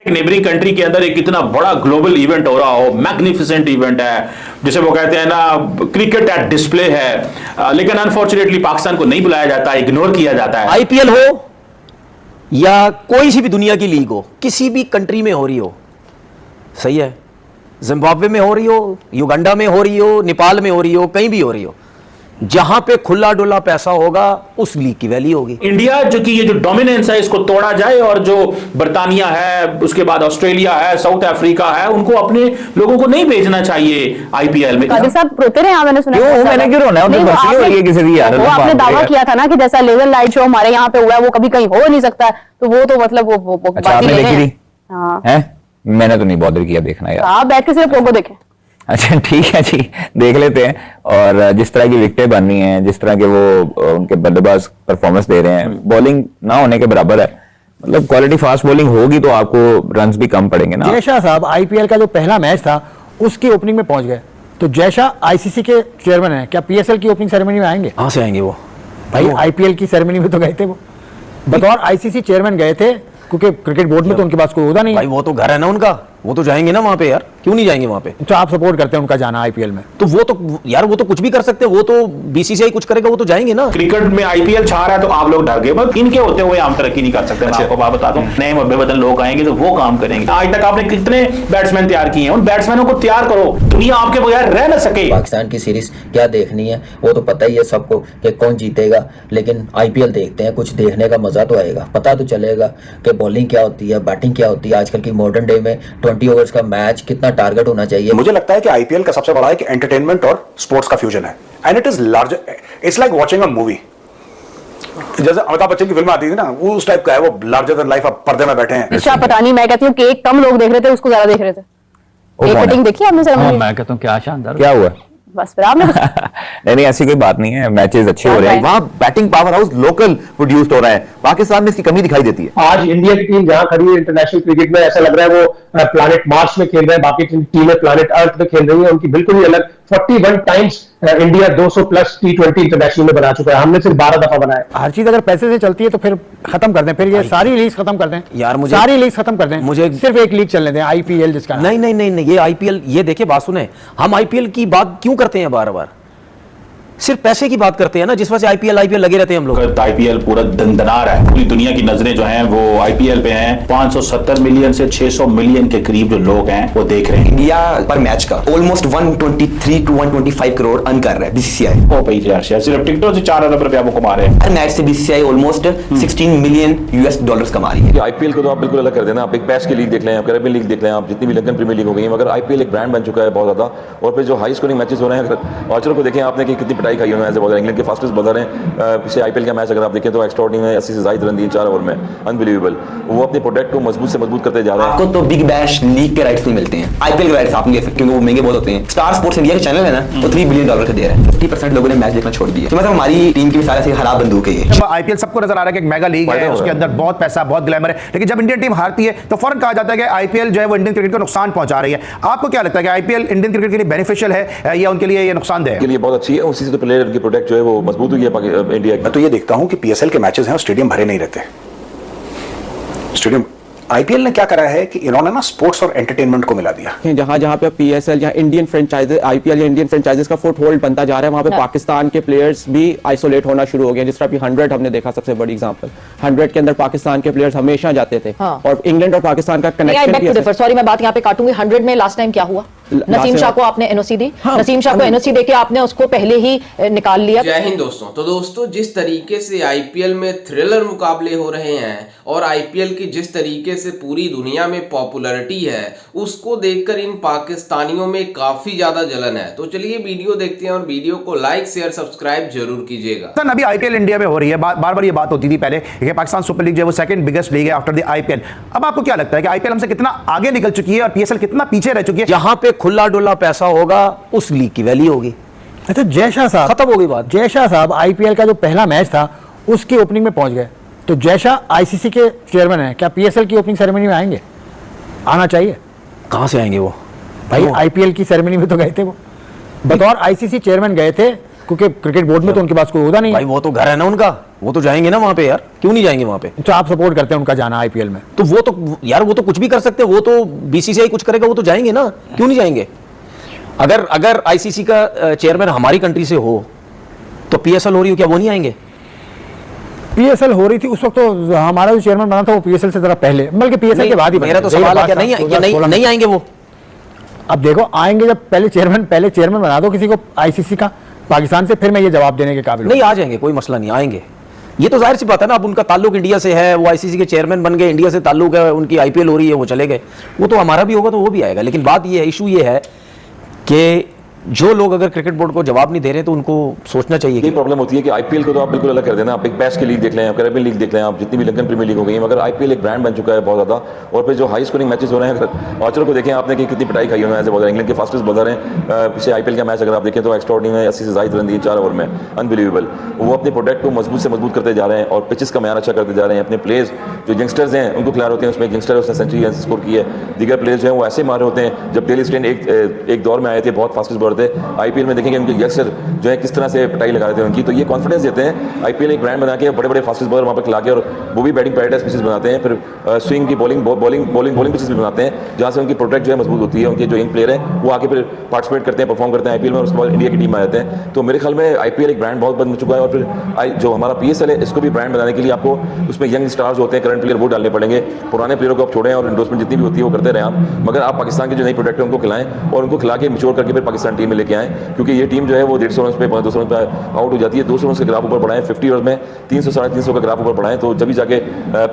Neighbouring country के अंदर एक इतना बड़ा ग्लोबल इवेंट हो रहा हो, मैग्निफिसेंट इवेंट है, जिसे वो कहते हैं ना क्रिकेट एट डिस्प्ले है, लेकिन अनफॉर्चुनेटली पाकिस्तान को नहीं बुलाया जाता, इग्नोर किया जाता है। आईपीएल हो या कोई सी भी दुनिया की लीग हो, किसी भी कंट्री में हो रही हो, सही है, जिम्बाब्वे में हो रही हो, युगांडा में हो रही हो, नेपाल में हो रही हो, कहीं भी हो रही हो, जहां पे खुला डुला पैसा होगा उस लीग की वैल्यू होगी। इंडिया जो कि ये जो डोमिनेंस है इसको तोड़ा जाए और जो बर्तानिया है, उसके बाद ऑस्ट्रेलिया है, साउथ अफ्रीका है, उनको अपने लोगों को नहीं भेजना चाहिए आईपीएल में। कादिर साहब रोते रहे, मैंने सुना। मैंने क्यों रोना है? किसी भी यार वो आपने दावा किया था ना कि जैसा लेजर लाइट शो हमारे यहाँ पे हुआ है वो कभी कहीं हो नहीं सकता, तो वो तो मतलब वो अच्छा, आपने देखी थी? हाँ, मैंने तो नहीं बॉदर किया देखना यार। आप बैठ के सिर्फ पोगो देखें। अच्छा ठीक है जी, देख लेते हैं। और जिस तरह की विकेटें बन रही हैं, जिस तरह के वो उनके बल्लेबाज परफॉर्मेंस दे रहे हैं, बॉलिंग ना होने के बराबर है। मतलब क्वालिटी फास्ट बॉलिंग होगी तो आपको रन्स भी कम पड़ेंगे ना। जयशाह साहब आईपीएल का जो पहला मैच था उसकी ओपनिंग में पहुंच गए, तो जयशाह आईसीसी के चेयरमैन हैं, क्या पीएसएल की ओपनिंग सेरेमनी में आएंगे? कहां से आएंगे वो भाई? आईपीएल की सेरेमनी में तो गए थे वो, बतौर आईसीसी चेयरमैन गए थे, क्योंकि क्रिकेट बोर्ड में तो उनके पास कोई होता नहीं। भाई वो तो घर है ना उनका, वो तो जाएंगे ना वहां पे यार, क्यों नहीं जाएंगे वहां पे? तो आप सपोर्ट करते हैं उनका जाना आईपीएल में? तो वो तो यार वो तो कुछ भी कर सकते हैं, वो तो बीसीसीआई कुछ करेगा, वो तो जाएंगे ना। क्रिकेट में आईपीएल छा रहा है तो आप लोग डर गए, बस इनके होते हुए हम तरक्की नहीं कर सकते। मैं आपको बात बता दूं, नए मब्बे बदल लोग आएंगे तो वो काम करेंगे। आज तक आपने कितने बैट्समैन तैयार किए हैं, उन बैट्समैनों को तैयार करो, दुनिया आपके बगैर रह न सके। पाकिस्तान की सीरीज क्या देखनी है वो तो पता ही है सबको कि कौन जीतेगा, लेकिन आईपीएल देखते हैं, कुछ देखने का मजा तो आएगा, पता तो चलेगा कि बॉलिंग क्या होती है, बैटिंग क्या होती है। आजकल की मॉडर्न डे में 20 ओवर्स का मैच कितना टारगेट होना चाहिए। मुझे लगता है कि आईपीएल का सबसे बड़ा एक एंटरटेनमेंट और स्पोर्ट्स का फ्यूजन है, and it is larger, it's like watching a movie. जैसे अमिताभ बच्चन की फिल्म आती थी ना, वो उस टाइप का है, वो लार्जर देन लाइफ, आप पर्दे में बैठे हैं। अच्छा पता नहीं, मैं कहती हूँ कि कम लोग देख रहे थे, उसको ज्यादा देख रहे थे। एक कटिंग देखी आपने सेरेमनी? मैं कहता हूँ क्या शानदार, क्या हुआ? बस फिर आपने नहीं ऐसी कोई बात नहीं है, मैचेस अच्छे हो रहे हैं, वहां batting power house local produced हो रहा है। पाकिस्तान में इसकी कमी दिखाई देती है। आज इंडिया की टीम जहां खड़ी है इंटरनेशनल क्रिकेट में, ऐसा लग रहा है वो प्लैनेट मार्स में खेल रहे हैं, बाकी टीमें प्लैनेट अर्थ में खेल रही है। उनकी बिल्कुल ही अलग 41 times India 200 plus T20 international में बना चुका है, हमने सिर्फ 12 दफा बनाया। हर चीज अगर पैसे से चलती है तो फिर खत्म कर दें, फिर ये सारी लीग खत्म कर दें यार। मुझे सारी लीग खत्म कर दें, मुझे सिर्फ एक लीग चलने दें, आईपीएल जिसका। नहीं नहीं नहीं नहीं, ये आईपीएल, ये देखिए बात सुने, हम आईपीएल की बात क्यों करते हैं बार बार? सिर्फ पैसे की बात करते हैं ना, जिस वजह से आईपीएल लगे रहते हैं हम लोग। आईपीएल पूरा दंदनार है, पूरी दुनिया की नजरें जो हैं वो आईपीएल पे हैं। 570 मिलियन से 600 मिलियन के करीब जो लोग हैं वो देख रहे हैं। इंडिया पर मैच का ऑलमोस्ट 123 to 125 करोड़ अर्न कर रहा है बीसीसीआई। ओ भाई यार, सिर्फ टिकटों से 4 अरब रुपया वो कमा रहे हैं। हर मैच से BCCI almost 16 million US dollars कमा रही है। आईपीएल को तो आप बिल्कुल अलग कर देना, आप एक पैस की लीग देख लें, आप कैरेबियन लीग देख लें, आप जितनी भी लंदन प्रीमियर लीग हो गई है, मगर आईपीएल एक ब्रांड बन चुका है बहुत ज्यादा। और फिर जो हाई स्कोरिंग मैचेस हो रहे हैं, आर्चर को देखें आपने कि कितनी पिटाई खाई उन्होंने, एज ए इंग्लैंड के फास्टेस्ट बॉलर हैं। पिछले आईपीएल का मैच अगर आप देखें तो एक्स्ट्राऑर्डिनरी में 80 से ज्यादा रन दिए 4 ओवर में, अनबिलीवेबल। वो अपने प्रोडक्ट को मजबूत से मजबूत करते जा रहे हैं। आपको तो बिग बैश लीग के राइट्स नहीं मिलते हैं, आईपीएल के राइट्स आप नहीं ले सकते क्योंकि वो महंगे बहुत होते हैं। स्टार स्पोर्ट्स इंडिया का चैनल है ना, वो $3 बिलियन का दे रहा है। 50% लोगों ने मैच देखना छोड़ दिया। मतलब हमारी टीम की सारे से खराब बंदूक है। आईपीएल सबको नजर आ रहा है कि एक मेगा लीग है, उसके अंदर बहुत पैसा, बहुत ग्लैमर है, लेकिन जब इंडियन टीम हारती है तो फौरन कहा जाता है कि आईपीएल जो है वो इंडियन क्रिकेट को नुकसान पहुंचा रही है। आपको क्या लगता है कि आईपीएल इंडियन क्रिकेट के लिए बेनिफिशियल है या उनके लिए ये नुकसानदेह है? के लिए बहुत अच्छी है, उसी से तो प्लेयर की प्रोडक्ट जो है वो मजबूत हुई है इंडिया। मैं तो ये देखता हूं कि पीएसएल के मैचेस हैं स्टेडियम भरे नहीं रहते। स्टेडियम आईपीएल ने क्या करा है कि इन्होंने ना स्पोर्ट्स और एंटरटेनमेंट को मिला दिया। जहां जहां पे पीएसएल या इंडियन फ्रेंचाइजेस, आईपीएल या इंडियन फ्रेंचाइजेस का फुटहोल्ड बनता जा रहा है, वहां पे पाकिस्तान के प्लेयर्स भी आइसोलेट होना शुरू हो गए। जिस तरह अभी 100 हमने देखा, सबसे बड़ी एग्जांपल 100 के अंदर पाकिस्तान के प्लेयर्स हमेशा जाते थे। और इंग्लैंड और पाकिस्तान का कनेक्शन। सॉरी मैं बात यहाँ पे काटूंगी, 100 में लास्ट टाइम क्या हुआ? नसीम शाह को आपने एनओसी दी, नसीम शाह को एनओसी देके आपने उसको पहले ही निकाल लिया। जय हिंद दोस्तों। तो दोस्तों, जिस तरीके से आईपीएल में थ्रिलर मुकाबले हो रहे हैं और आईपीएल की जिस तरीके से पूरी दुनिया में पॉपुलैरिटी है, उसको देखकर इन पाकिस्तानियों में काफी ज्यादा जलन है। तो चलिए वीडियो देखते हैं और वीडियो को लाइक शेयर सब्सक्राइब जरूर कीजिएगा। अभी आईपीएल इंडिया में हो रही है, बार बार ये बात होती थी पहले कि पाकिस्तान सुपर लीग जो है वो सेकंड बिगेस्ट लीग है आफ्टर द आईपीएल। अब आपको क्या लगता है कि आईपीएल हमसे कितना आगे निकल चुकी है और पीएसएल कितना पीछे रह चुकी है? जहां पे खुला डुला पैसा होगा उस लीग की वैल्यू होगी। अच्छा जयशाह साहब, खत्म हो गई बात। जयशाह साहब आईपीएल का जो पहला मैच था उसकी ओपनिंग में पहुंच गए, तो जयशाह आईसीसी के चेयरमैन हैं, क्या पीएसएल की ओपनिंग सेरेमनी में आएंगे? आना चाहिए। कहां से आएंगे वो? भाई आईपीएल की सेरेमनी में तो गए थे वो, बतौर आईसीसी चेयरमैन गए थे, क्योंकि क्रिकेट बोर्ड में तो उनके पास कोई होता नहीं भाई वो तो घर है ना उनका, वो तो जाएंगे ना वहां पे यार, क्यों नहीं जाएंगे वहां पे? तो आप सपोर्ट करते हैं उनका जाना आईपीएल में? तो वो तो यार वो तो कुछ भी कर सकते हैं, वो तो बीसीसीआई कुछ करेगा, वो तो जाएंगे ना, क्यों नहीं जाएंगे? अगर आईसीसी का चेयरमैन हमारी कंट्री से हो तो पीएसएल हो रही हो, क्या वो नहीं आएंगे? पीएसएल हो रही थी उस वक्त, तो हमारा जो चेयरमैन बना था वो पीएसएल से जरा पहले, बल्कि पीएसएल के बाद ही मेरा तो सवाल है, क्या नहीं आएंगे वो? अब देखो आएंगे, जब पहले चेयरमैन बना दो किसी को आईसीसी का पाकिस्तान से, फिर मैं ये जवाब देने के काबिल नहीं, आ जाएंगे, कोई मसला नहीं, आएंगे। ये तो जाहिर सी बात है ना, अब उनका ताल्लुक इंडिया से है, वो आईसीसी के चेयरमैन बन गए, इंडिया से ताल्लुक है, उनकी आईपीएल हो रही है, वो चले गए, वो तो हमारा भी होगा तो वो भी आएगा। लेकिन बात ये है, इशू ये है कि जो लोग अगर क्रिकेट बोर्ड को जवाब नहीं दे रहे तो उनको सोचना चाहिए। ये प्रॉब्लम होती है कि आईपीएल को तो आप बिल्कुल अलग कर देना, आप एक बैश की लीग देख लें, आप कैरेबियन लीग देख लें, आप जितनी भी लंदन प्रीमियर लीग हो गई है, मगर आईपीएल एक ब्रांड बन चुका है बहुत ज़्यादा। और फिर जो हाई स्कोरिंग मैचेस हो रहे हैं, आर्चर को देखें आपने कि कितनी पिटाई खाई है एज ए बॉलर, इंग्लैंड के फास्टेस्ट बॉलर हैं। पिछले आईपीएल का मैच अगर आप देखें तो एक्स्ट्राऑर्डिनरी में 80 से ज़्यादा रन दिए 4 ओवर में, अनबिलीवेबल। वो अपने प्रोडक्ट को मजबूत से मजबूत करते जा रहे हैं और पिचेस का मैार अच्छा करते जा रहे हैं। अपने प्लेयर्स जो यंगस्टर्स हैं उनको खिला होते हैं, उसमें यंगस्टर उसने सेंचुरी स्कोर की है, दीगर प्लेयर्स जो हैं वो ऐसे मारे होते हैं। जब डेली स्टेन एक दौर में आए थे, बहुत फास्टेस्ट बॉलर थे, आईपीएल में देखेंगे उनके यंगस्टर जो है किस तरह से पिटाई लगा रहे थे उनकी। तो ये कॉन्फिडेंस देते हैं, आईपीएल एक ब्रांड बना के बड़े बड़े फास्टेस्ट बॉलर वहाँ पर खिला के, और वो भी बैटिंग पैराडाइज पिचेस बनाते हैं, फिर स्विंग की बॉलिंग पिचेस भी बनाते हैं, जहाँ से उनकी प्रोडक्ट जो है मजबूत होती है। उनके जो यंग प्लेयर हैं वो आके फिर पार्टिसिपेट करते हैं, परफॉर्म करते हैं आईपीएल में, और उसके बाद इंडिया की टीम में आ जाते हैं। तो मेरे ख्याल में आईपीएल एक ब्रांड बहुत बन चुका है। और फिर जो हमारा पीएसएल है इसको भी ब्रांड बनाने के लिए आपको उसमें यंग स्टार्स होते हैं, करंट प्लेयर वो डालने पड़ेंगे। पुराने प्लेयरों को आप छोड़ें और इंडोर्समेंट जितनी भी होती है वो करते रहें आप, मगर आप पाकिस्तान के जो नई प्रोडक्ट है उनको खिलाएं और उनको खिला के मैच्योर करके फिर पाकिस्तान टीम में लेके आएँ। क्योंकि ये टीम जो है वो 150 रन पे 200 रन पे आउट हो जाती है, 200 रन के ग्राफ ऊपर बढ़ाएं, 50 ओवर में 300 साढ़े 300 का ग्राफ ऊपर बढ़ाएं, तो जब भी जाके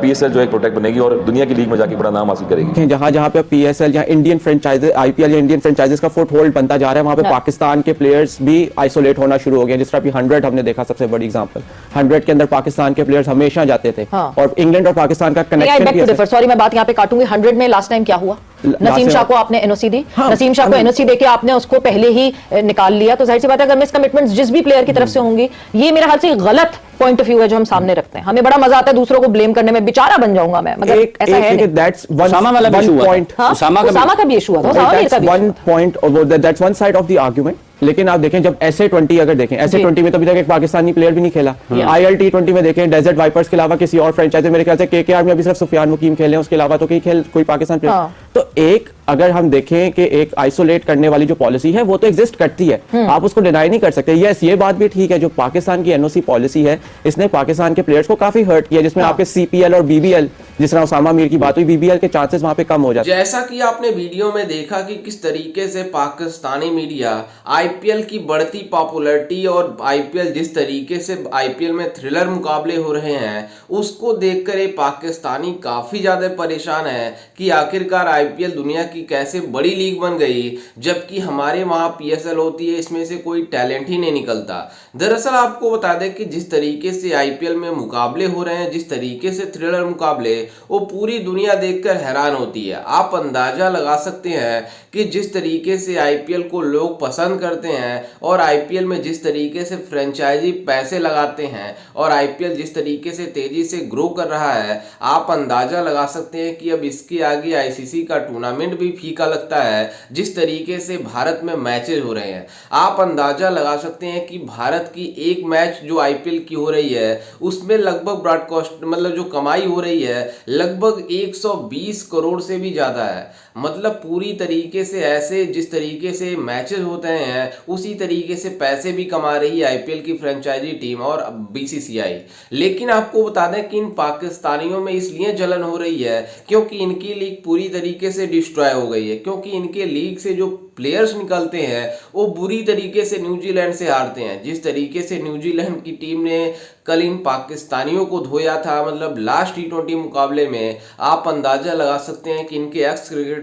पीएसएल जो एक प्रोडक्ट बनेगी और दुनिया की लीग में जाके बड़ा नाम हासिल करेगी। जहां पे पीएसएल या इंडियन फ्रेंचाइजेस, आईपीएल या इंडियन फ्रेंचाइजेस का फुट होल्ड बनता जा रहा है, वहां पे पाकिस्तान के प्लेयर्स भी आइसोलेट होना शुरू हो गए। जिस तरह अभी 100 हमने देखा, सबसे बड़ी एग्जांपल 100 के अंदर पाकिस्तान के प्लेयर्स हमेशा जाते थे, और इंग्लैंड और पाकिस्तान का कनेक्शन। सॉरी मैं बात यहाँ पे काटूंगी, 100 में लास्ट टाइम क्या हुआ? नसीम शाह को आपने एनओसी दी, नसीम शाह को एनओसी देके आपने उसको पहले ही निकाल लिया, तो जाहिर सी बात है अगर मिस कमिटमेंट्स जिस भी प्लेयर की तरफ से होंगी, ये मेरे ख्याल से गलत पॉइंट ऑफ व्यू है जो हम सामने रखते हैं। हमें बड़ा मजा आता है दूसरों को ब्लेम करने में, बेचारा बन जाऊंगा मैं, मगर ऐसा है नहीं। दैट्स उसामा वाला भी इशू हुआ था, उसामा का भी इशू हुआ था, that's one point, that's one side of the argument. लेकिन आप देखें जब SA20 अगर देखें, SA20 में तो अभी तक एक पाकिस्तानी प्लेयर भी नहीं खेला। ILT20 में देखें, डेजर्ट वाइपर्स के अलावा किसी और फ्रेंचाइजी, मेरे ख्याल से KKR में अभी सिर्फ सुफियान मुकीम खेले, उसके अलावा तो कोई पाकिस्तान प्लेयर। तो एक अगर हम देखें कि एक आइसोलेट करने वाली जो पॉलिसी है वो तो एग्जिस्ट करती है, आप उसको डिनाई नहीं कर सकते। यस, ये बात भी ठीक है, जो पाकिस्तान की एनओसी पॉलिसी है इसने पाकिस्तान के प्लेयर्स को काफी हर्ट किया, जिसमें आपके CPL और BBL, जिस तरह उसामा मीर की बात हुई, BBL के चांसेस वहां पे कम हो जाते हैं। जैसा कि आपने वीडियो में देखा कि किस तरीके से पाकिस्तानी मीडिया आईपीएल की बढ़ती पॉपुलैरिटी और आईपीएल जिस तरीके से आईपीएल में थ्रिलर मुकाबले हो रहे हैं उसको देखकर ये पाकिस्तानी काफी ज्यादा परेशान है कि आखिरकार आईपीएल दुनिया की कैसे बड़ी लीग बन गई, जबकि हमारे वहां पीएसएल होती है, इसमें से कोई टैलेंट ही नहीं निकलता। दरअसल आपको बता दें कि जिस तरीके से आईपीएल में मुकाबले हो रहे हैं, जिस तरीके से थ्रिलर मुकाबले, वो पूरी दुनिया देखकर हैरान होती है। आप अंदाजा लगा सकते हैं कि जिस तरीके से आईपीएल को लोग पसंद करते हैं और आईपीएल में जिस तरीके से फ्रेंचाइजी पैसे लगाते हैं और आईपीएल जिस तरीके से तेजी से ग्रो कर रहा है, आप अंदाजा लगा सकते हैं कि अब इसके आगे आईसीसी का टूर्नामेंट भी फीका लगता है। जिस तरीके से भारत में मैचेस हो रहे हैं, आप अंदाजा लगा सकते हैं कि भारत की एक मैच जो आईपीएल की हो रही है उसमें लगभग ब्रॉडकास्ट मतलब जो कमाई हो रही है लगभग 120 करोड़ से भी ज्यादा है। मतलब पूरी तरीके से ऐसे जिस तरीके से मैचेस होते हैं उसी तरीके से पैसे भी कमा रही है आईपीएल की फ्रेंचाइजी टीम और बीसीसीआई। लेकिन आपको बता दें कि इन पाकिस्तानियों में इसलिए जलन हो रही है क्योंकि इनकी लीग पूरी तरीके से डिस्ट्रॉय हो गई है, क्योंकि इनके लीग से जो प्लेयर्स निकलते हैं वो बुरी तरीके से न्यूजीलैंड से हारते हैं। जिस तरीके से न्यूजीलैंड की टीम ने कल इन पाकिस्तानियों को धोया था, मतलब लास्ट T20 मुकाबले में, आप अंदाजा लगा सकते हैं कि इनके एक्स क्रिकेटर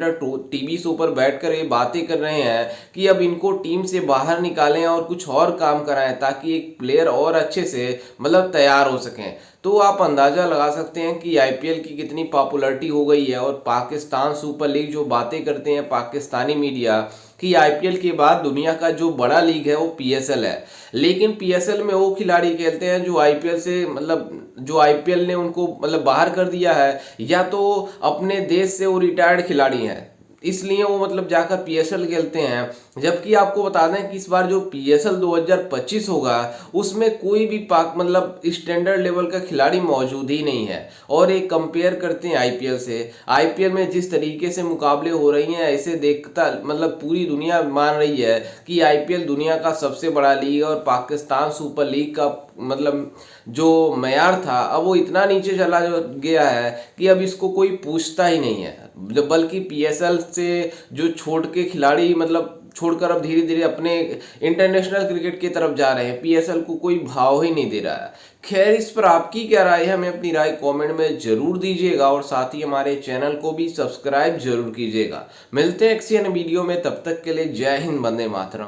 टीवी शो पर बैठकर ये बातें कर रहे हैं कि अब इनको टीम से बाहर निकालें और कुछ और काम कराएं ताकि एक प्लेयर और अच्छे से मतलब तैयार हो सकें। तो आप अंदाजा लगा सकते हैं कि आईपीएल की कितनी पॉपुलैरिटी हो गई है। और पाकिस्तान सुपर लीग जो बातें करते हैं पाकिस्तानी मीडिया कि आईपीएल के बाद दुनिया का जो बड़ा लीग है वो पीएसएल है, लेकिन पीएसएल में वो खिलाड़ी खेलते हैं जो आईपीएल से मतलब जो आईपीएल ने उनको मतलब बाहर कर दिया है, या तो अपने देश से वो रिटायर्ड खिलाड़ी हैं। इसलिए वो मतलब जाकर पीएसएल खेलते हैं। जबकि आपको बता दें कि इस बार जो पीएसएल 2025 होगा उसमें कोई भी पाक मतलब स्टैंडर्ड लेवल का खिलाड़ी मौजूद ही नहीं है। और एक कंपेयर करते हैं आईपीएल से, आईपीएल में जिस तरीके से मुकाबले हो रही हैं ऐसे देखता मतलब पूरी दुनिया मान रही है कि आईपीएल दुनिया का सबसे बड़ा लीग है। और पाकिस्तान सुपर लीग का मतलब जो मयार था अब वो इतना नीचे चला गया है कि अब इसको कोई पूछता ही नहीं है। बल्कि पीएसएल से जो छोड़ के खिलाड़ी मतलब छोड़कर अब धीरे धीरे अपने इंटरनेशनल क्रिकेट की तरफ जा रहे हैं, पीएसएल को कोई भाव ही नहीं दे रहा है। खैर, इस पर आपकी क्या राय है, हमें अपनी राय कमेंट में जरूर दीजिएगा और साथ ही हमारे चैनल को भी सब्सक्राइब जरूर कीजिएगा। मिलते हैं किसी अन्य वीडियो में, तब तक के लिए जय हिंद, वंदे मातरम।